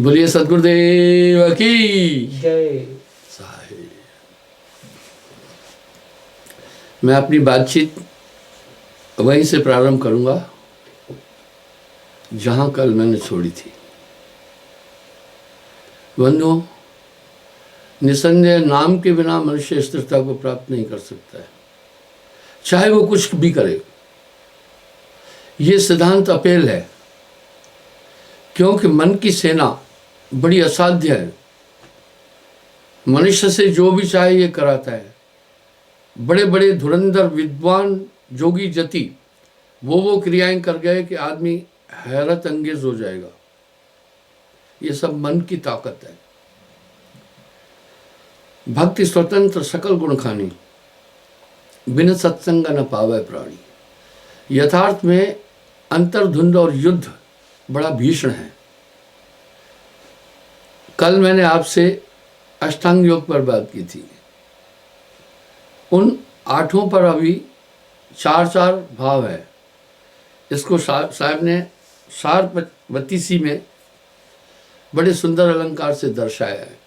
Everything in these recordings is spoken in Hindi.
बोलिए सदगुरुदेव की जय। साहिब। मैं अपनी बातचीत वहीं से प्रारंभ करूंगा जहां कल मैंने छोड़ी थी। बंधुओं, निसंदेह नाम के बिना मनुष्य स्थिरता को प्राप्त नहीं कर सकता है, चाहे वो कुछ भी करे। ये सिद्धांत अपेल है, क्योंकि मन की सेना बड़ी असाध्य है। मनुष्य से जो भी चाहे ये कराता है। बड़े बड़े धुरंधर विद्वान जोगी जति वो क्रियाएं कर गए कि आदमी हैरत अंगेज हो जाएगा। ये सब मन की ताकत है। भक्ति स्वतंत्र सकल गुण खानी, बिन सत्संग न पावे प्राणी। यथार्थ में अंतर्धुंध और युद्ध बड़ा भीषण है। कल मैंने आपसे अष्टांग योग पर बात की थी। उन आठों पर अभी चार भाव है। इसको साहब ने सार बत्तीसी में बड़े सुंदर अलंकार से दर्शाया है।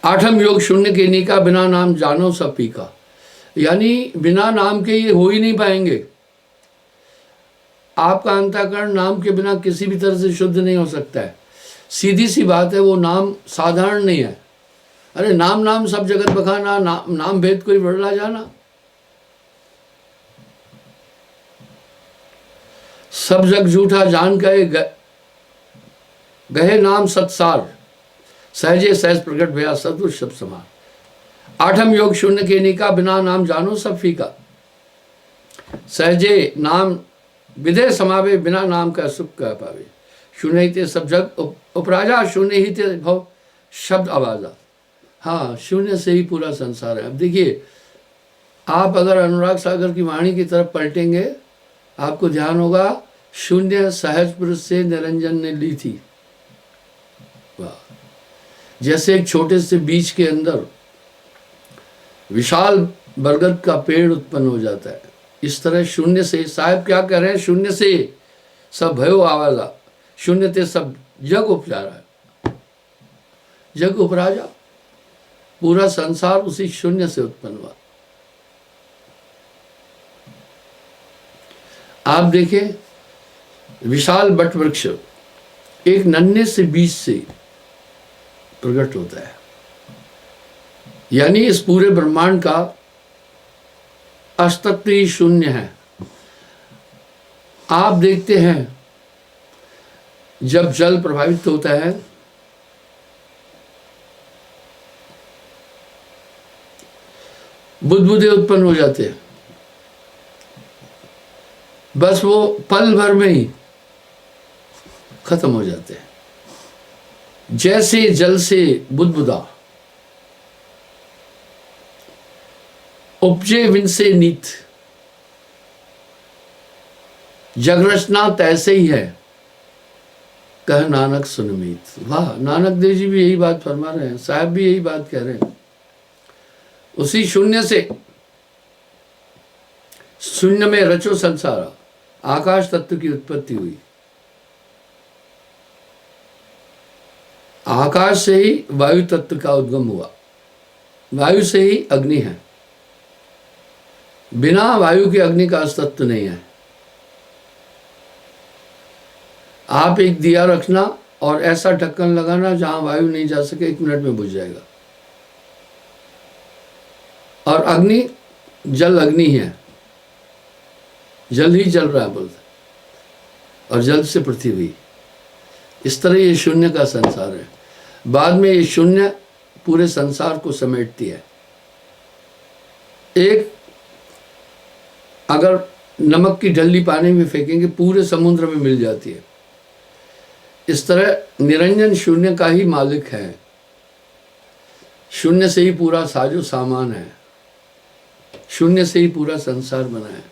आठम योग शून्य के निका, बिना नाम जानो सब पीका। यानी बिना नाम के ये हो ही नहीं पाएंगे। आपका अंतःकरण नाम के बिना किसी भी तरह से शुद्ध नहीं हो सकता है। सीधी सी बात है, वो नाम साधारण नहीं है। अरे नाम नाम सब जगत बखाना, नाम भेद कोई बदला जाना। सब जग झूठा जान गहे नाम सत्सार, सहजे सहज प्रकट भया सदुर शब्द समार। आठम योग शून्य के निका, बिना नाम जानो सब फीका। सहजे नाम विधे समावे, बिना नाम का सुख कह पावे। शून्य ही ते सब जग उपराजा, शून्य ही ते भव शब्द आवाजा। हाँ, शून्य से ही पूरा संसार है। अब देखिए, आप अगर अनुराग सागर की वाणी की तरफ पलटेंगे, आपको ध्यान होगा शून्य सहज पुरुष से निरंजन ने ली थी। वाह! जैसे एक छोटे से बीज के अंदर विशाल बरगद का पेड़ उत्पन्न हो जाता है, इस तरह शून्य से साहब क्या कह रहे हैं, शून्य से सब भयो आवाजा, शून्य ते सब जग उपजारा है। जग उपराजा, पूरा संसार उसी शून्य से उत्पन्न हुआ। आप देखें, विशाल बट वृक्ष एक नन्हे से बीज से प्रकट होता है। यानी इस पूरे ब्रह्मांड का अस्तित्व ही शून्य है। आप देखते हैं, जब जल प्रभावित होता है, बुदबुदे उत्पन्न हो जाते हैं। बस वो पल भर में ही खत्म हो जाते हैं। जैसे जल से बुदबुदा उपजे विनसे नीत, जग रचना तैसे ही है, कह नानक सुनमीत। वाह! नानक देव जी भी यही बात फरमा रहे हैं, साहब भी यही बात कह रहे हैं। उसी शून्य से, शून्य में रचो संसार, आकाश तत्व की उत्पत्ति हुई। आकाश से ही वायु तत्व का उद्गम हुआ। वायु से ही अग्नि है। बिना वायु के अग्नि का अस्तित्व नहीं है। आप एक दिया रखना और ऐसा ढक्कन लगाना जहां वायु नहीं जा सके, 1 मिनट में बुझ जाएगा। और अग्नि, जल अग्नि है, जल ही जल रहा है बोलते, और जल से पृथ्वी। इस तरह ये शून्य का संसार है। बाद में ये शून्य पूरे संसार को समेटती है। एक अगर नमक की ढल्ली पानी में फेंकेंगे, पूरे समुद्र में मिल जाती है। इस तरह निरंजन शून्य का ही मालिक है। शून्य से ही पूरा साजो सामान है। शून्य से ही पूरा संसार बना है।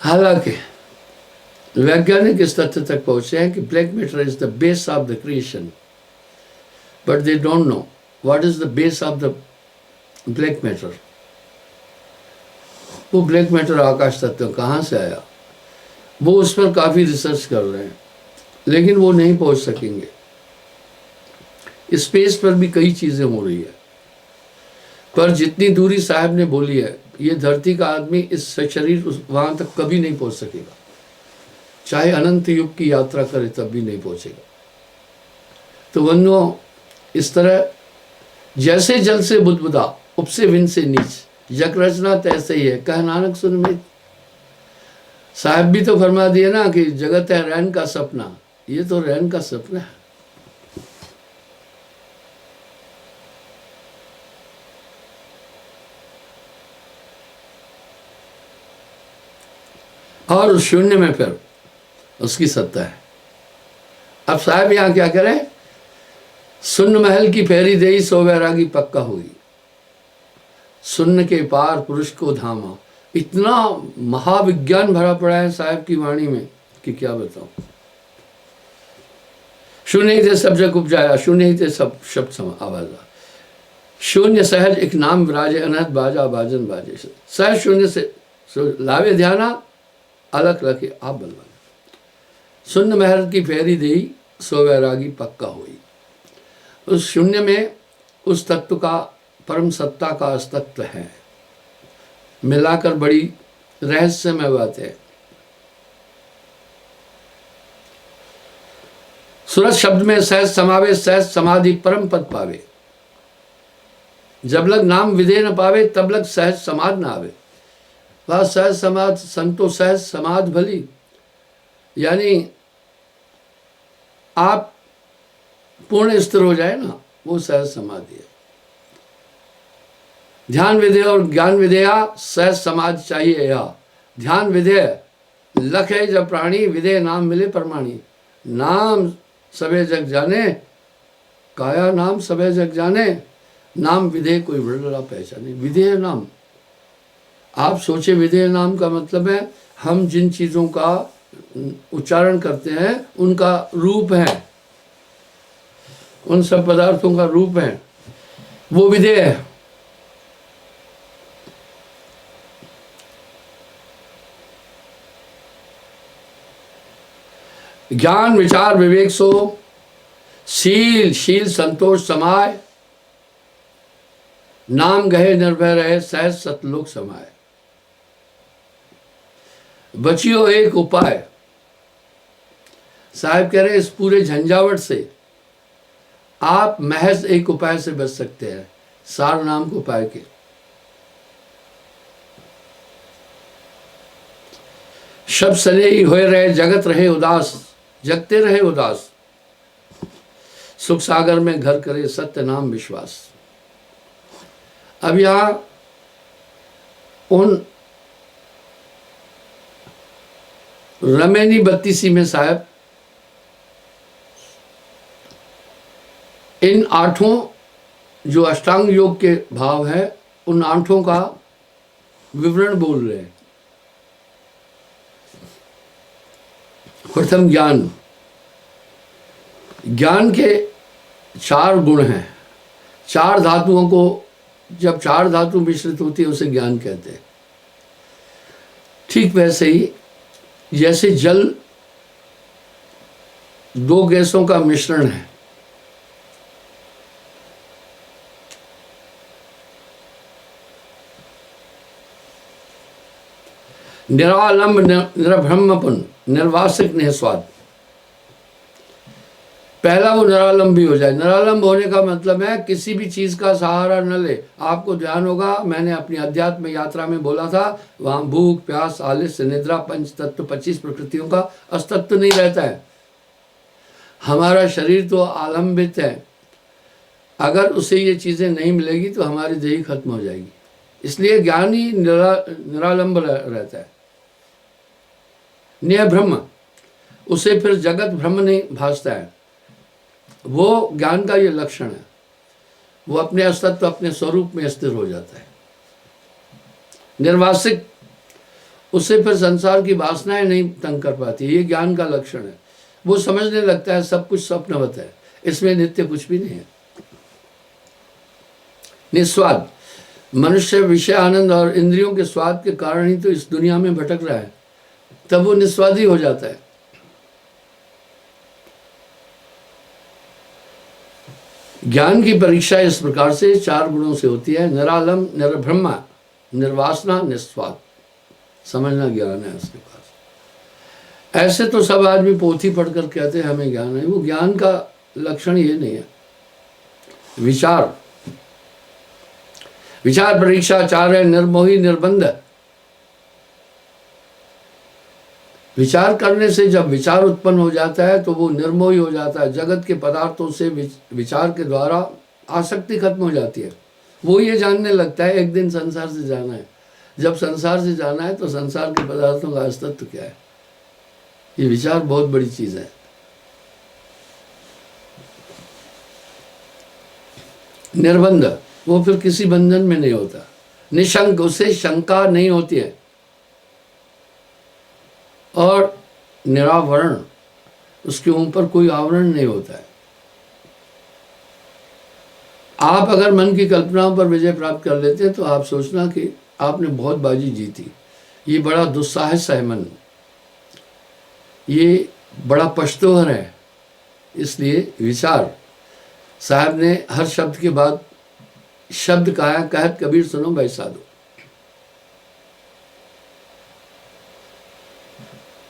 हालांकि वैज्ञानिक इस तथ्य तक पहुंचे हैं कि black matter is the base of the creation, but they don't know what is the base of the black matter. वो ब्लैक मैटर आकाश तत्व कहाँ से आया, वो उस पर काफ़ी रिसर्च कर रहे हैं, लेकिन वो नहीं पहुंच सकेंगे। स्पेस पर भी कई चीज़ें हो रही है, पर जितनी दूरी साहब ने बोली है, ये धरती का आदमी इस शरीर वहाँ तक कभी नहीं पहुंच सकेगा, चाहे अनंत युग की यात्रा करे तब भी नहीं पहुंचेगा। तो वन्नो इस तरह जैसे जल से बुदबुदा, उपसे विन से नीच, जग रचना तैसे ही है, कह नानक सुन में। साहब भी तो फरमा दिए ना कि जगत है रैन का सपना, ये तो रैन का सपना है। और उस शून्य में फिर उसकी सत्ता है। अब साहब यहां क्या करें, सुन्न महल की फेरी देई सो वैरागी पक्का हुई, सुन्न के पार पुरुष को धामा। इतना महाविज्ञान भरा पड़ा है साहब की वाणी में कि क्या बताऊं। शून्य ही थे सब जग उपजाया, शून्य ही थे सब शब्द सम आवाजा, शून्य सहज एक नाम विराजे, अनहद बाजा बाजन बाजे। सहज शून्य से लावे ध्याना, अलग रखे आप बलवान। शून्य महल की फेरी देई सो वैरागी पक्का हुई। उस शून्य में उस तत्व का, परम सत्ता का अस्तित्व है, मिलाकर बड़ी रहस्यमय बात है। सूरज शब्द में सहज समावे, सहज समाधि परम पद पावे। जब लग नाम विदे न पावे, तब लग सहज समाध न आवे। वह सहज समाध संतो सहज समाध भली, यानी आप पूर्ण स्थिर हो जाए ना, वो सहज समाधि है। ध्यान विधेय और ज्ञान विधेया, सहज समाधि चाहिए यह। ध्यान विधेय लख है जब प्राणी, विधेय नाम मिले परमाणी। नाम सबे जग जाने, काया नाम सबे जग जाने, नाम विधेय कोई बड़ा पहचाने। विधेय नाम, आप सोचे विधेय नाम का मतलब है हम जिन चीज़ों का उच्चारण करते हैं उनका रूप है, उन सब पदार्थों का रूप है, वो विधेय है। ज्ञान विचार विवेक सो, शील शील संतोष समाय, नाम गहे निर्भय रहे, सहज सतलोक समाय। बचियो एक उपाय, साहब कह रहे इस पूरे झंझावट से आप महज एक उपाय से बच सकते हैं, सार नाम को पाए के। शब्द सने ही होए रहे, जगत रहे उदास, जगते रहे उदास, सुख सागर में घर करे सत्य नाम विश्वास। अब यहां उन रमेनी बत्तीसी में साहब इन आठों जो अष्टांग योग के भाव है, उन आठों का विवरण बोल रहे हैं। प्रथम ज्ञान, ज्ञान के चार गुण हैं। चार धातुओं को, जब चार धातु मिश्रित होती है उसे ज्ञान कहते हैं। ठीक वैसे ही जैसे जल दो गैसों का मिश्रण है, निरालंब निरभ्रमपन निर्वासिक निस्वाद। पहला वो निरालंब भी हो जाए। निरालंब होने का मतलब है किसी भी चीज का सहारा न ले। आपको ध्यान होगा, मैंने अपनी अध्यात्म यात्रा में बोला था, वहां भूख प्यास आलस्य निद्रा पंच तत्व 25 प्रकृतियों का अस्तित्व नहीं रहता है। हमारा शरीर तो आलंबित है, अगर उसे ये चीजें नहीं मिलेगी तो हमारी देही खत्म हो जाएगी। इसलिए ज्ञान ही निरालंब रहता है। निय ब्रह्म, उसे फिर जगत ब्रह्म नहीं भासता है, वो ज्ञान का ये लक्षण है। वो अपने अस्तित्व अपने स्वरूप में स्थिर हो जाता है। निर्वासिक, उसे फिर संसार की वासनाएं नहीं तंग कर पाती, ये ज्ञान का लक्षण है। वो समझने लगता है सब कुछ स्वप्नवत है, इसमें नित्य कुछ भी नहीं है। निस्वाद, मनुष्य विषय आनंद और इंद्रियों के स्वाद के कारण ही तो इस दुनिया में भटक रहा है, तब वो निस्वादी हो जाता है। ज्ञान की परीक्षा इस प्रकार से 4 गुणों से होती है। निरालम, निर्ब्रह्मा, निर्वासना, निस्वाद। समझना ज्ञान है उसके पास। ऐसे तो सब आदमी पोथी पढ़कर कहते हैं हमें ज्ञान है, वो ज्ञान का लक्षण ये नहीं है। विचार परीक्षा 4 है। निर्मोही, निर्बंध। विचार करने से जब विचार उत्पन्न हो जाता है तो वो निर्मोही हो जाता है। जगत के पदार्थों से विचार के द्वारा आसक्ति खत्म हो जाती है। वो ये जानने लगता है एक दिन संसार से जाना है। जब संसार से जाना है तो संसार के पदार्थों का अस्तित्व क्या है। ये विचार बहुत बड़ी चीज है। निर्बंध, वो फिर किसी बंधन में नहीं होता। निशंक, उससे शंका नहीं होती है। और निरावरण, उसके ऊपर कोई आवरण नहीं होता है। आप अगर मन की कल्पनाओं पर विजय प्राप्त कर लेते हैं तो आप सोचना कि आपने बहुत बाजी जीती। ये बड़ा दुस्साहस है मन, ये बड़ा पश्तोहर है। इसलिए विचार, साहब ने हर शब्द के बाद शब्द कहा, कहत कबीर सुनो भाई साधु।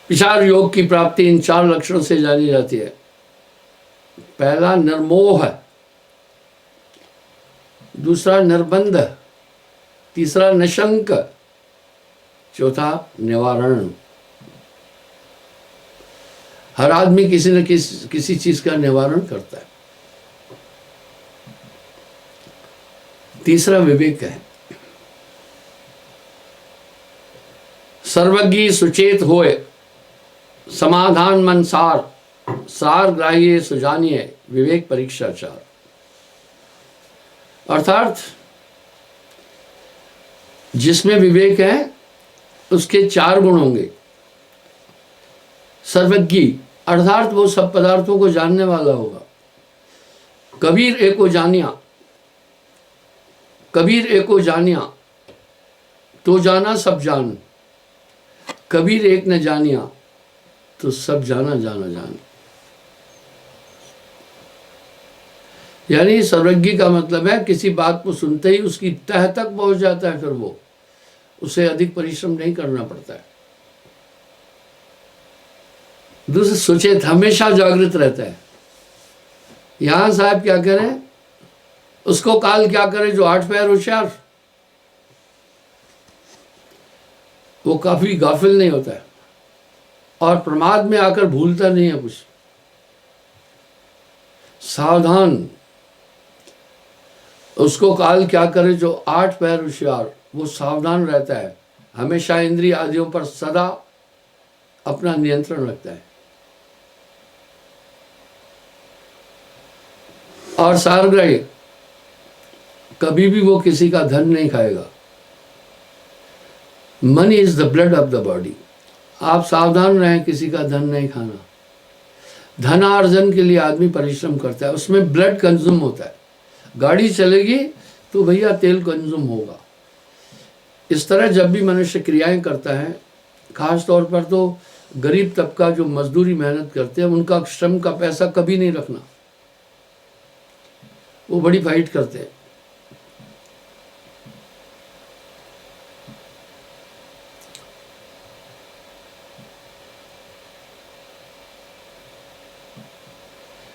विचार योग की प्राप्ति इन 4 लक्षणों से जानी जाती है। पहला निर्मोह, दूसरा निर्बंध, तीसरा निशंक, चौथा निवारण। हर आदमी किसी न किसी चीज का निवारण करता है। तीसरा विवेक है। सर्वज्ञ सुचेत होए, समाधान मन सार, सार ग्राह्य सुजानिए, विवेक परीक्षा 4। अर्थात जिसमें विवेक है उसके 4 गुण होंगे। सर्वज्ञ अर्थात वो सब पदार्थों को जानने वाला होगा। कबीर एको जानिया, कबीर एको जानिया तो जाना सब जान, कबीर एक न जानिया तो सब जाना जाना जान। यानी सर्वज्ञ का मतलब है किसी बात को सुनते ही उसकी तह तक पहुंच जाता है, फिर वो उसे अधिक परिश्रम नहीं करना पड़ता है। दूसरे सुचेत, हमेशा जागृत रहता है। यहां साहब क्या करें, उसको काल क्या करे जो 8 पैर होशियार, वो काफी गाफिल नहीं होता है और प्रमाद में आकर भूलता नहीं है कुछ। सावधान, उसको काल क्या करे जो 8 पैर होशियार, वो सावधान रहता है, हमेशा इंद्रिय आदियों पर सदा अपना नियंत्रण रखता है। और सारग्राही, कभी भी वो किसी का धन नहीं खाएगा। Money is the blood of the body. आप सावधान रहें, किसी का धन नहीं खाना। धनार्जन के लिए आदमी परिश्रम करता है, उसमें ब्लड कंज्यूम होता है। गाड़ी चलेगी तो भैया तेल कंज्यूम होगा। इस तरह जब भी मनुष्य क्रियाएं करता है, खास तौर पर तो गरीब तबका जो मजदूरी मेहनत करते हैं, उनका श्रम का पैसा कभी नहीं रखना, वो बड़ी फाइट करते हैं।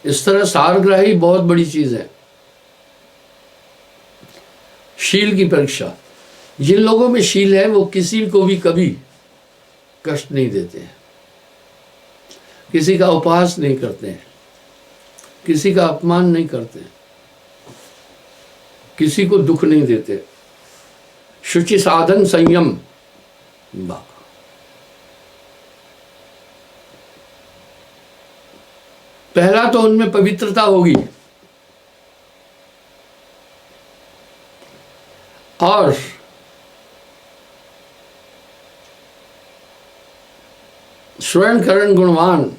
इस तरह सारग्राही बहुत बड़ी चीज है। शील की परीक्षा, जिन लोगों में शील है वो किसी को भी कभी कष्ट नहीं देते हैं, किसी का उपहास नहीं करते हैं, किसी का अपमान नहीं करते हैं, किसी को दुख नहीं देते। शुचि साधन संयम, पहला तो उनमें पवित्रता होगी और श्रवण करण गुणवान,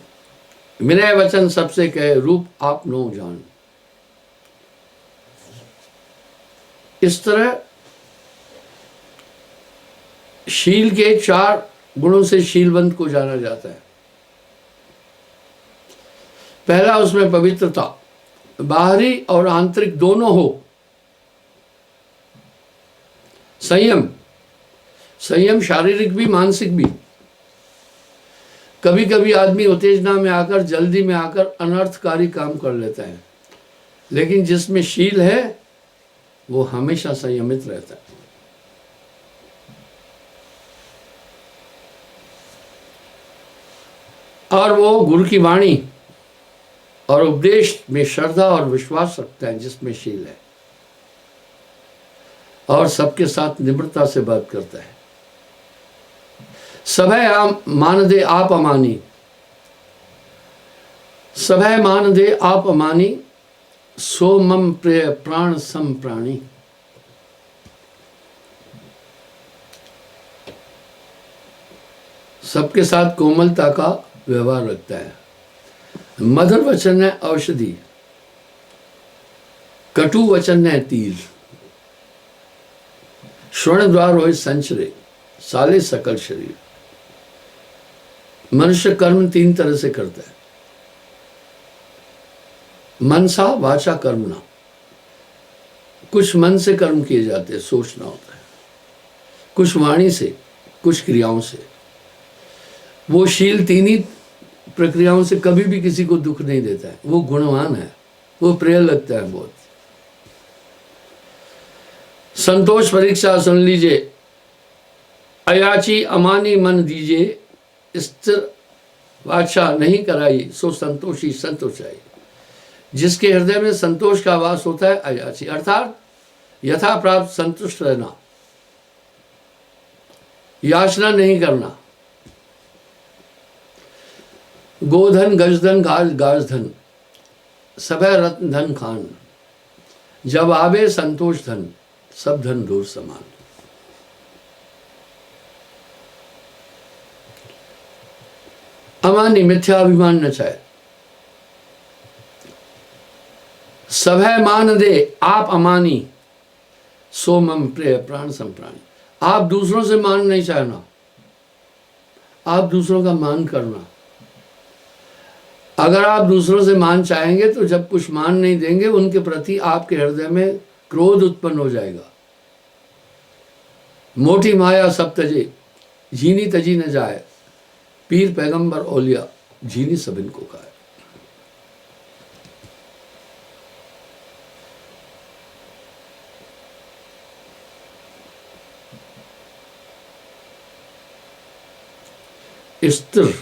विनय वचन सबसे कहे, रूप आप नो जान। इस तरह शील के 4 गुणों से शीलवंत को जाना जाता है। पहला, उसमें पवित्रता, बाहरी और आंतरिक दोनों हो। संयम, संयम शारीरिक भी मानसिक भी। कभी कभी आदमी उत्तेजना में आकर, जल्दी में आकर अनर्थकारी काम कर लेता है, लेकिन जिसमें शील है वो हमेशा संयमित रहता है। और वो गुरु की वाणी और उपदेश में श्रद्धा और विश्वास रखता है, जिसमें शील है, और सबके साथ निम्रता से बात करता है। सभय मान दे आप अमानी, सभय मान दे आप अमानी, सो मम प्रिय प्राण सम प्राणी। सबके साथ कोमलता का व्यवहार रखता है। मधुर वचन है औषधि, कटु वचन है तीर। श्रवण द्वार होए संचरे, साले सकल शरीर। मनुष्य कर्म 3 तरह से करता है, मनसा वाचा कर्मणा। कुछ मन से कर्म किए जाते हैं, सोचना होता है, कुछ वाणी से, कुछ क्रियाओं से। वो शील 3 ही प्रक्रियाओं से कभी भी किसी को दुख नहीं देता है, वो गुणवान है, वो प्रिय लगता है बहुत। संतोष परीक्षा सुन लीजिए, अयाची अमानी मन दीजिए, स्थिर वाचा नहीं कराई, सो संतोषी संतोषाई। जिसके हृदय में संतोष का वास होता है अयाची, अर्थात यथा प्राप्त संतुष्ट रहना, याचना नहीं करना। गोधन गजधन गाजधन, सभय रत्न धन खान। जब आवे संतोष धन, सब धन दूर समान। अमानी, मिथ्या अभिमान न चाहे। सभय मान दे आप अमानी, सो मम प्रिय प्राण सम प्राणी। आप दूसरों से मान नहीं चाहना, आप दूसरों का मान करना। अगर आप दूसरों से मान चाहेंगे तो जब कुछ मान नहीं देंगे, उनके प्रति आपके हृदय में क्रोध उत्पन्न हो जाएगा। मोटी माया सब तजे, झीनी तजी न जाए। पीर पैगंबर औलिया, झीनी सब इनको खाए। स्थिर,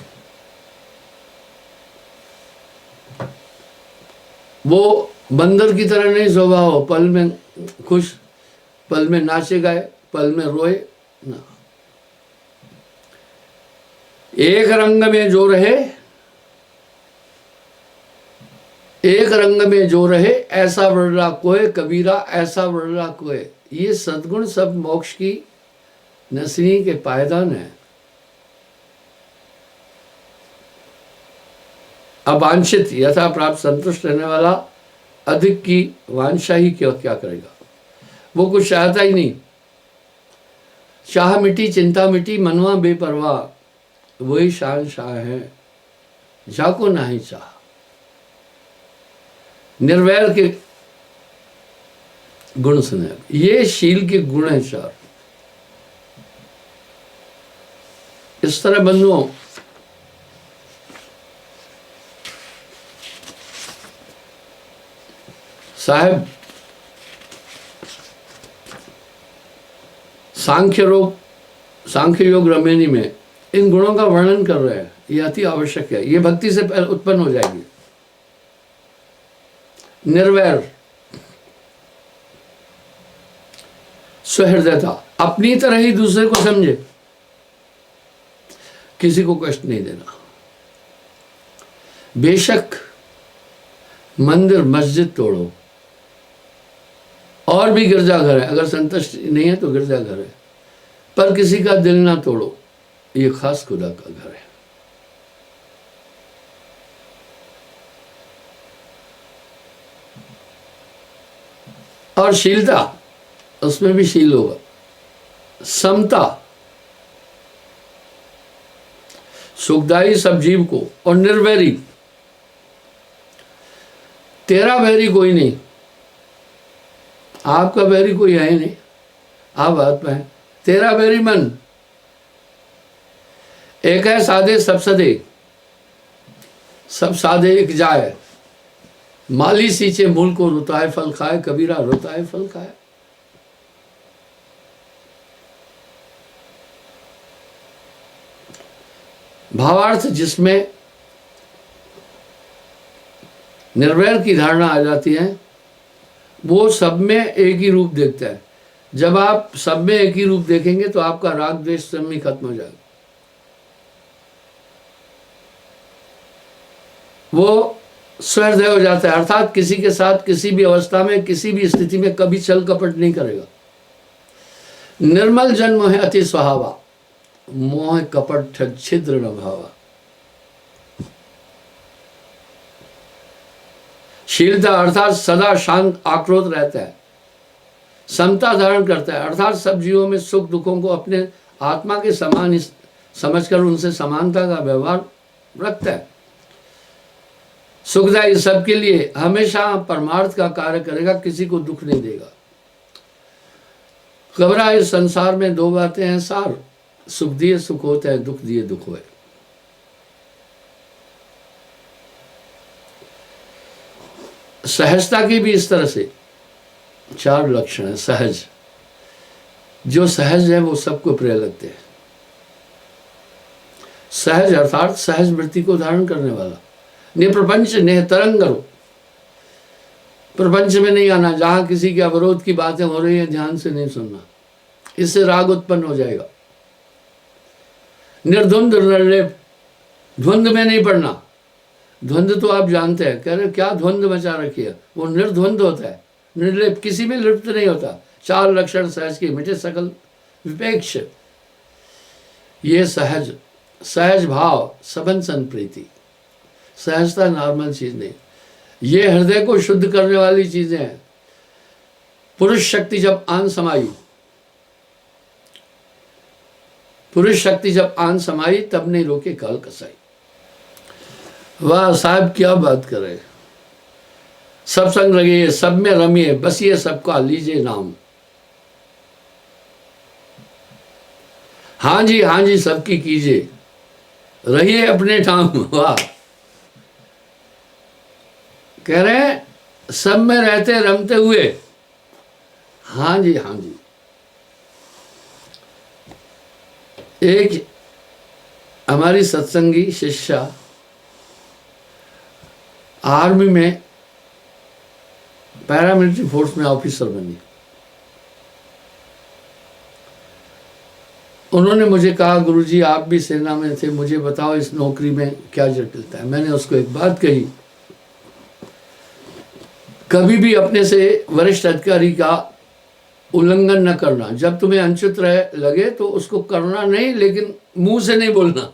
वो बंदर की तरह नहीं स्वभाव हो, पल में खुश, पल में नाचे गाए, पल में रोए ना। एक रंग में जो रहे, एक रंग में जो रहे, ऐसा वर्णा कोय कबीरा, ऐसा वर्णा कोय। ये सद्गुण सब मोक्ष की नसनी के पायदान है। अवांछित यथा प्राप्त संतुष्ट रहने वाला अधिक की वांछा ही क्या करेगा। वो कुछ चाहता ही नहीं। चाह मिटी चिंता मिटी, मनवा बेपरवाह, वही शान शाह है जाको ना ही चाह। निर्वैर के गुण सुने, ये शील के गुण है 4। इस तरह बंधुओं, साहब सांख्य योग रमेनी में इन गुणों का वर्णन कर रहे हैं। ये अति आवश्यक है, ये भक्ति से उत्पन्न हो जाएगी। निर्वैर, सहृदयता, अपनी तरह ही दूसरे को समझे, किसी को कष्ट नहीं देना। बेशक मंदिर मस्जिद तोड़ो, और भी गिरजाघर है, अगर संतुष्ट नहीं है तो गिरजाघर है, पर किसी का दिल ना तोड़ो, ये खास खुदा का घर है। और शीलता, उसमें भी शील होगा। समता, सुखदाई सब जीव को, और निर्वैरी, तेरा वैरी कोई नहीं, आपका वैरी कोई है ही नहीं, आप आत्मा है। तेरा वैरी मन, एक है साधे सब सदे, सब साधे एक जाए, माली सींचे मूल को रुताए फल खाए, कबीरा रुताए फल खाए। भावार्थ जिसमें निर्वैर की धारणा आ जाती है, वो सब में एक ही रूप देखता है। जब आप सब में एक ही रूप देखेंगे तो आपका राग द्वेष सब में खत्म हो जाएगा। वो सहृदय हो जाता है, अर्थात किसी के साथ किसी भी अवस्था में किसी भी स्थिति में कभी छल कपट नहीं करेगा। निर्मल जन्म है अति स्वभावा, मोह कपट छिद्र न भावा। शीलता अर्थात सदा शांत आक्रोध रहता है, समता धारण करता है, अर्थात सब जीवों में सुख दुखों को अपने आत्मा के समान ही समझकर उनसे समानता का व्यवहार रखता है। सुखदायी सबके लिए हमेशा परमार्थ का कार्य करेगा, किसी को दुख नहीं देगा। खबरा इस संसार में दो बातें हैं सार, सुख दिए सुख होता है, दुख दिए दुख होए। सहजता की भी इस तरह से चार लक्षण है। सहज, जो सहज है वो सबको प्रिय लगते हैं। सहज अर्थात सहज वृत्ति को धारण करने वाला। निप्रपंच नेह तरंगरो, प्रपंच में नहीं आना, जहां किसी के अवरोध की बातें हो रही है ध्यान से नहीं सुनना, इससे राग उत्पन्न हो जाएगा। निर्द्वंद निर्लेप, द्वंद में नहीं पड़ना। द्वंद तो आप जानते हैं, कह रहे क्या द्वंद मचा रखी है, वो निर्द्वंद होता है, निर्लेप, किसी में लिप्त नहीं होता। चार लक्षण सहज के, मिटे सकल विपेक्ष। ये सहज, सहज भाव, सबन सन प्रीति। सहजता नॉर्मल चीज नहीं, ये हृदय को शुद्ध करने वाली चीजें हैं। पुरुष शक्ति जब आन समाई, पुरुष शक्ति जब आन समाई, तब नहीं रोके काल कसाई। वाह साहब क्या बात कर रहे। सब संग लगिए, सब में रमिए, बसिए सबका लीजिए नाम। हाँ जी सबकी कीजिए, रहिए अपने ठाम। वाह, कह रहे हैं सब में रहते रमते हुए। हाँ जी। एक हमारी सत्संगी शिष्या आर्मी में पैरामिलिट्री फोर्स में ऑफिसर बनी। उन्होंने मुझे कहा, गुरुजी आप भी सेना में थे, मुझे बताओ इस नौकरी में क्या जटिलता है। मैंने उसको एक बात कही, कभी भी अपने से वरिष्ठ अधिकारी का उल्लंघन न करना। जब तुम्हें अनुचित लगे तो उसको करना नहीं, लेकिन मुंह से नहीं बोलना,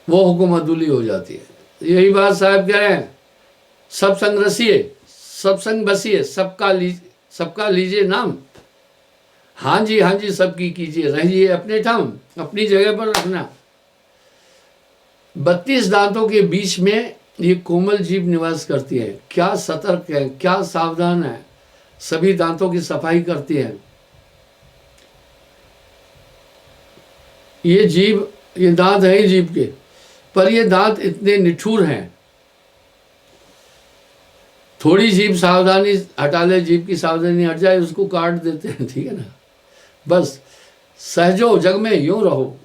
वो हुकुम अदूली हो जाती है। यही बात साहब कह रहे हैं, सब संग रसिए, सब संग बसिए, सबका लीजिए नाम। हाँ जी सबकी कीजिए, रहिए अपने ठाम, अपनी जगह पर रखना। 32 दांतों के बीच में ये कोमल जीभ निवास करती है। क्या सतर्क है, क्या सावधान है, सभी दांतों की सफाई करती है। ये जीभ, ये दांत है ही जीभ के, पर ये दांत इतने निठुर हैं। थोड़ी जीभ सावधानी हटा ले, जीभ की सावधानी हट जाए, उसको काट देते हैं, ठीक है ना। बस सहजो जग में यूं रहो,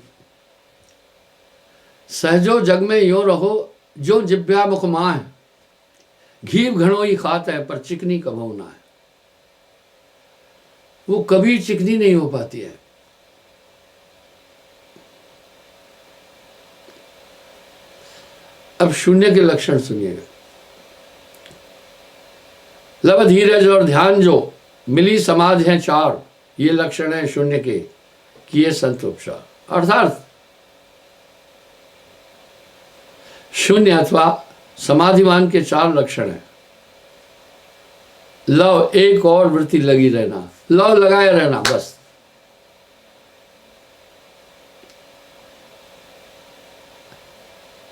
सहजो जग में यूं रहो, जो जिब्या मुख मां है, घीव घणो ही खाता है पर चिकनी कबो ना है। वो कभी चिकनी नहीं हो पाती है। अब शून्य के लक्षण सुनिएगा। लव धीरज और ध्यान जो मिली समाधि हैं चार, ये लक्षण है शून्य के, किए संतोपचार। अर्थात शून्य अथवा समाधिवान के चार लक्षण हैं। लव, एक और वृत्ति लगी रहना, लव लगाए रहना, बस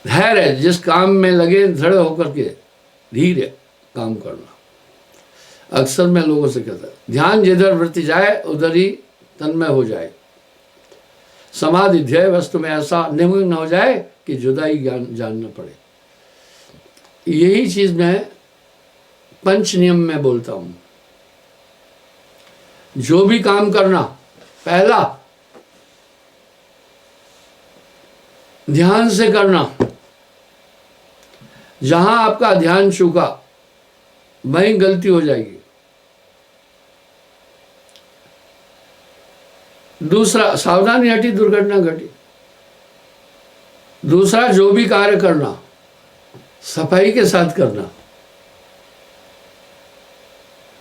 धैर्य, जिस काम में लगे दृढ़ होकर के धीरे काम करना। अक्सर मैं लोगों से कहता, ध्यान जिधर वृत्ति जाए उधर ही तन्मय हो जाए। समाधि ध्येय वस्तु में ऐसा निमग्न हो जाए कि जुदाई ज्ञान जानना पड़े। यही चीज मैं पंच नियम में बोलता हूं। जो भी काम करना, पहला ध्यान से करना। जहां आपका ध्यान चूका वहीं गलती हो जाएगी। दूसरा, सावधानी हटी दुर्घटना घटी। दूसरा, जो भी कार्य करना सफाई के साथ करना,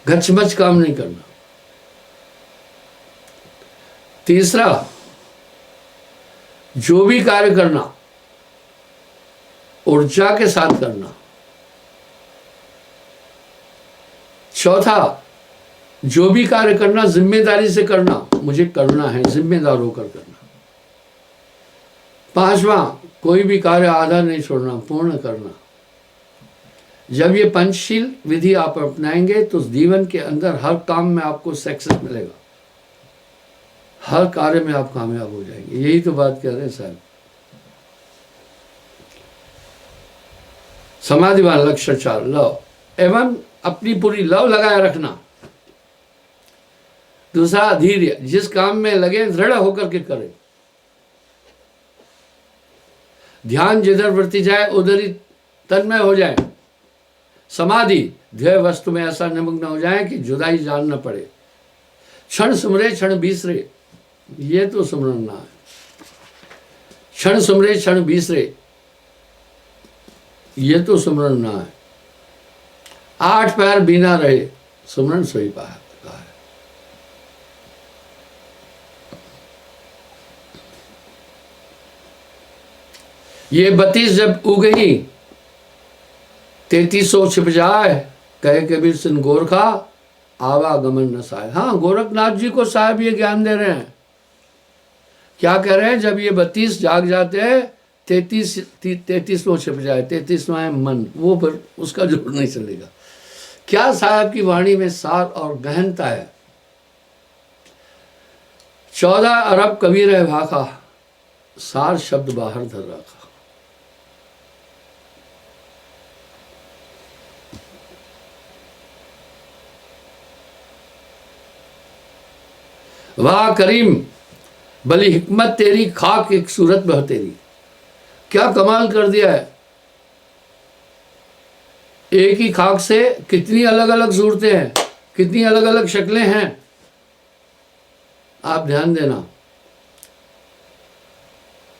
गचमच काम नहीं करना। तीसरा, जो भी कार्य करना ऊर्जा के साथ करना। चौथा, जो भी कार्य करना जिम्मेदारी से करना, मुझे करना है, जिम्मेदार होकर करना। पांचवा, कोई भी कार्य आधा नहीं छोड़ना, पूर्ण करना। जब ये पंचशील विधि आप अपनाएंगे तो जीवन के अंदर हर काम में आपको सक्सेस मिलेगा, हर कार्य में आप कामयाब हो जाएंगे। यही तो बात कह रहे हैं साहब। समाधिवान लक्ष्य 4, लव एवं अपनी पूरी लव लगाए रखना। दूसरा, धैर्य, जिस काम में लगे दृढ़ होकर के करें। ध्यान जिधर वृत्ति जाए उधर ही तन्मय हो जाए। समाधि ध्येय वस्तु में ऐसा निमग्न हो जाए कि जुदाई जानना पड़े। क्षण सुमरे क्षण बीसरे, ये तो सुमरना है। क्षण सुमरे क्षण बीसरे, ये तो सुमरना है। 8 पैर बिना रहे, सुमरन सोई पाया है। ये 32 जब उगई 3300 छिप जाए, कहे कबीर सिंह गोरखा आवागमन न साय। हाँ, गोरखनाथ जी को साहब ये ज्ञान दे रहे हैं। क्या कह रहे हैं? जब ये 32 जाग जाते हैं, 33 छिप जाए, 33वां है मन, वो फिर उसका जोड़ नहीं चलेगा। क्या साहब की वाणी में सार और गहनता है। 14 अरब कबीर है भाखा, सार शब्द बाहर धर रखा। वाह करीम, भली हिकमत तेरी, खाक एक सूरत बह तेरी। क्या कमाल कर दिया है। एक ही खाक से कितनी अलग अलग सूरतें हैं, कितनी अलग अलग शक्लें हैं। आप ध्यान देना,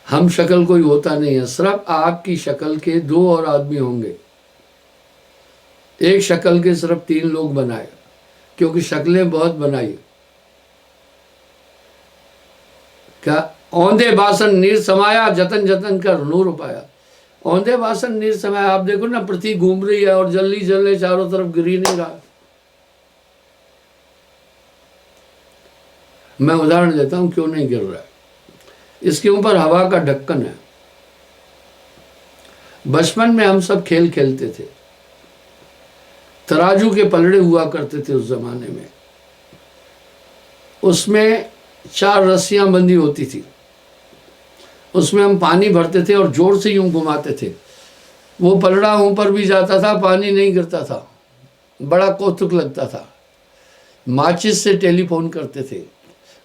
हम शक्ल कोई होता नहीं है, सिर्फ आपकी शक्ल के 2 और आदमी होंगे। एक शक्ल के सिर्फ 3 लोग बनाए, क्योंकि शक्लें बहुत बनाई। क्या औंधे बासन नीर समाया, जतन जतन कर नूर पाया। औंधे बासन नीर समाया, आप देखो ना, पृथ्वी घूम रही है और जल्दी जल्दी चारों तरफ गिरी नहीं रहा। मैं उदाहरण देता हूं क्यों नहीं गिर रहा है। इसके ऊपर हवा का ढक्कन है। बचपन में हम सब खेल खेलते थे, तराजू के पलड़े हुआ करते थे उस जमाने में। उसमें 4 रस्सियां बंधी होती थी, उसमें हम पानी भरते थे और जोर से यूं घुमाते थे। वो पलड़ा ऊपर भी जाता था, पानी नहीं गिरता था, बड़ा कौतुक लगता था। माचिस से टेलीफोन करते थे।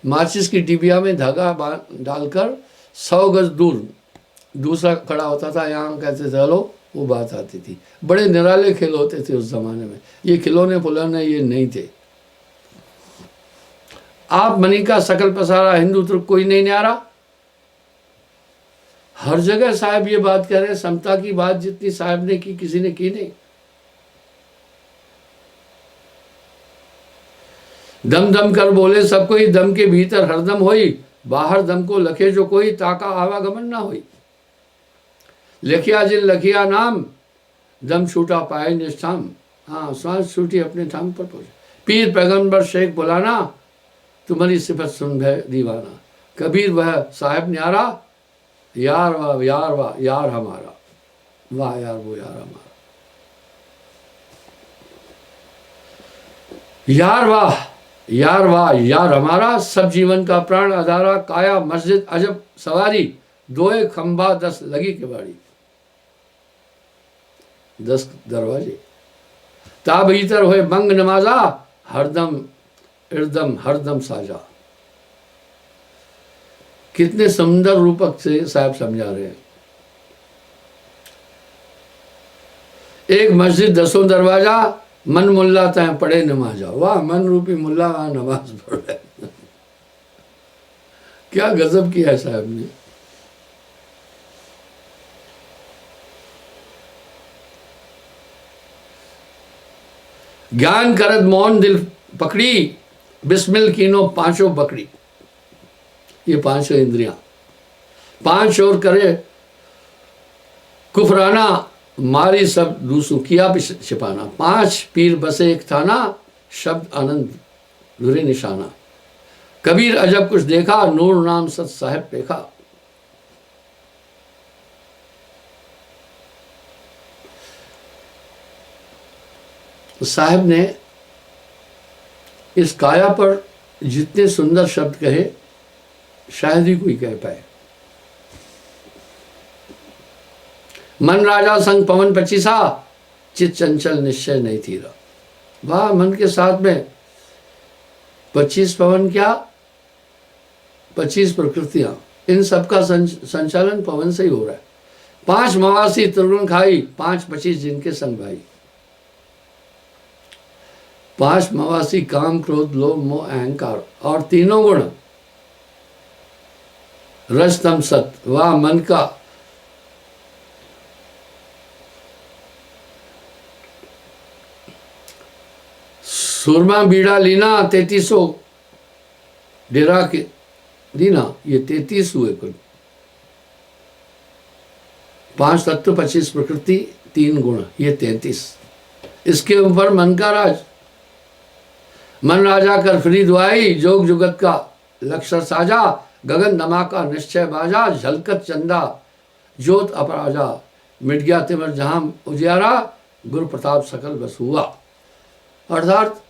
माचिस की डिबिया में धागा डालकर 100 गज दूर दूसरा खड़ा होता था, यहाँ कहते थे हेलो, वो बात आती थी। बड़े निराले खेल होते थे उस जमाने में। ये खिलौने फुलौने ये नहीं थे। आप मनी का सकल पसारा, हिंदू तुर्क कोई नहीं न्यारा। हर जगह साहब ये बात कह रहे हैं। समता की बात जितनी साहब ने की, किसी ने की नहीं। दम दम कर बोले सब कोई, दम के भीतर हरदम होई, बाहर दम को लखे जो कोई, ताका आवागमन ना होई। लिखिया जिन लखिया नाम, दम छूटा पाए निष्ठाम। हाँ, सांस छूटी अपने ठाम पर पहुंचे। पीर पैगंबर शेख बुलाना, तुम्हारी सिफत सुन गए दीवाना। कबीर वह साहब न्यारा, यार वाह यार वाह यार हमारा। वाह यार वो यार हमारा, यार वाह यार वाह यार हमारा, सब जीवन का प्राण आधारा, काया मस्जिद अजब सवारी, दोए खंभा 10 लगी केवाड़ी, 10 दरवाजे, ता भीतर हुए मंग नमाजा, हरदम इरदम हरदम साजा। कितने सुंदर रूपक से साहब समझा रहे हैं। एक मस्जिद 10 दरवाजा, मन मुल्ला तय पढ़े नमाजा। वाह, मन रूपी मुल्ला वहां नमाज पढ़ रहे। क्या गजब किया है साहब ने। ज्ञान करत मौन दिल पकड़ी, बिस्मिल कीनो पांचों बकड़ी। ये पांचों इंद्रियां, 5 और करे कुफराना, मारी सब दूसू किया छिपाना। 5 पीर बसे एक थाना, शब्द आनंद लुरे निशाना। कबीर अजब कुछ देखा, नूर नाम सत साहेब देखा। साहब ने इस काया पर जितने सुंदर शब्द कहे शायद ही कोई कह पाए। मन राजा संग पवन पचीसा, चित चंचल निश्चय नहीं थीरा। वाह, मन के साथ में 25 पवन क्या, 25 प्रकृतियां, इन सबका संचालन पवन से ही हो रहा है। 5 मवासी त्रिगुण खाई, 5 25 जिनके संग भाई। 5 मवासी काम क्रोध लोभ मोह अहंकार, और तीनों गुण रज तम सत। वाह, मन का सुरमा बीड़ा लीना, 3300 डेरा के लीना, ये 33 हुए कुल। 5 तत्व 25 प्रकृति 3 गुण, ये 33। इसके ऊपर मन का राज। मन राजा कर फ्री दुआई, जोग जुगत का लक्षण साजा। गगन नमा का निश्चय बाजा, झलकत चंदा ज्योत अपराजा। मिट गया तिमर जहां उजियारा, गुरु प्रताप सकल बस हुआ। अर्थात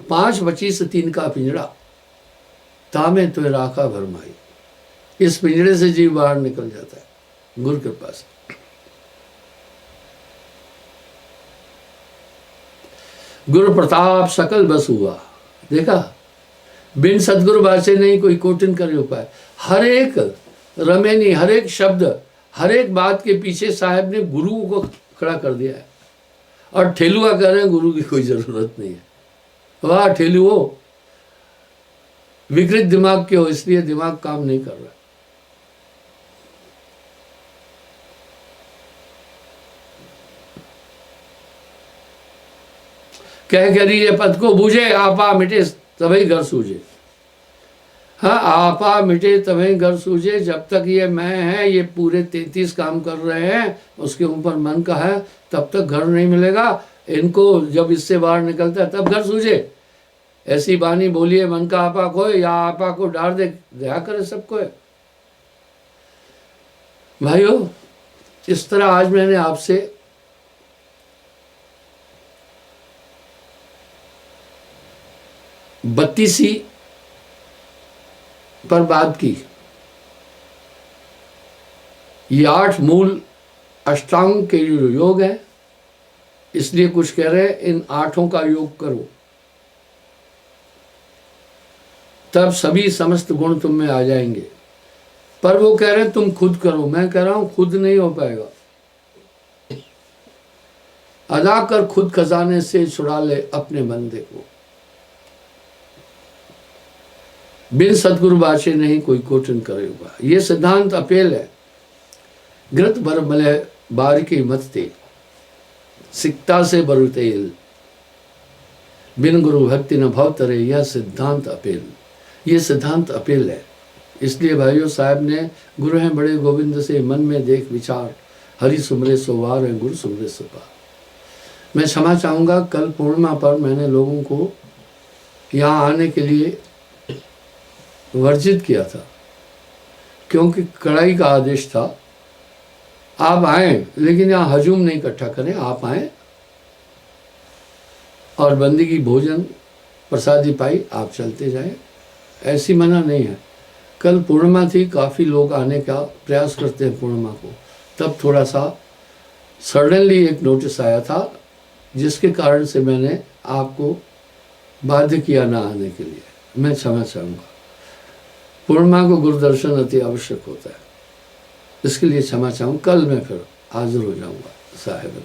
5 25 3 का पिंजड़ा, तामे तो राखा भरमाई। इस पिंजड़े से जीव बाहर निकल जाता है गुरु कृपा से। गुरु प्रताप सकल बस हुआ। देखा, बिन सदगुरु बाचे नहीं कोई कोटिन करे उपाय। हर एक रमेनी, हर एक शब्द, हर एक बात के पीछे साहब ने गुरु को खड़ा कर दिया है। और ठेलुआ कह रहे हैं गुरु की कोई जरूरत नहीं है। वाह ठेलुओ, विकृत दिमाग के हो, इसलिए दिमाग काम नहीं कर रहा। कह करिए पद को बूझे, आपा मिटे तभी घर सूझे। हाँ, आपा मिटे तभी घर सूझे। जब तक ये मैं है, ये पूरे 33 काम कर रहे हैं, उसके ऊपर मन का है, तब तक घर नहीं मिलेगा इनको। जब इससे बाहर निकलता है तब घर सूझे। ऐसी बानी बोलिए, मन का आपा खोए या आपा को डार दे, दया करे सबको। भाइयों, इस तरह आज मैंने आपसे बत्तीसी पर बात की। ये 8 मूल अष्टांग के जो योग है, इसलिए कुछ कह रहे हैं इन 8 का योग करो, तब सभी समस्त गुण तुम में आ जाएंगे। पर वो कह रहे हैं तुम खुद करो। मैं कह रहा हूं खुद नहीं हो पाएगा। अदा कर खुद खजाने से, छुड़ा ले अपने बंदे को। बिन सतगुरु बाचे नहीं कोई कोटन करेगा। ये सिद्धांत अपेल है। घृत भर मले बारिकी मत तेल, सिकता से बरु तेल। बिन गुरु भक्ति न भव तरे, यह सिद्धांत अपेल। ये सिद्धांत अपेल है। इसलिए भाइयों, साहब ने गुरु हैं बड़े गोविंद से मन में देख विचार, हरि सुमरे सोवार है गुरु सुमरे सुपार। मैं क्षमा चाहूँगा, कल पूर्णिमा पर मैंने लोगों को यहाँ आने के लिए वर्जित किया था, क्योंकि कड़ाई का आदेश था। आप आए, लेकिन यहाँ हजूम नहीं इकट्ठा करें, आप आए और बंदी की भोजन प्रसादी पाई, आप चलते जाएं, ऐसी मना नहीं है। कल पूर्णिमा थी, काफ़ी लोग आने का प्रयास करते हैं पूर्णिमा को, तब थोड़ा सा सडनली एक नोटिस आया था, जिसके कारण से मैंने आपको बाध्य किया ना आने के लिए। मैं क्षमा चाहूँगा। पूर्णिमा को गुरुदर्शन अति आवश्यक होता है, इसके लिए क्षमा चाहूँ। कल मैं फिर हाजिर हो जाऊँगा साहेब।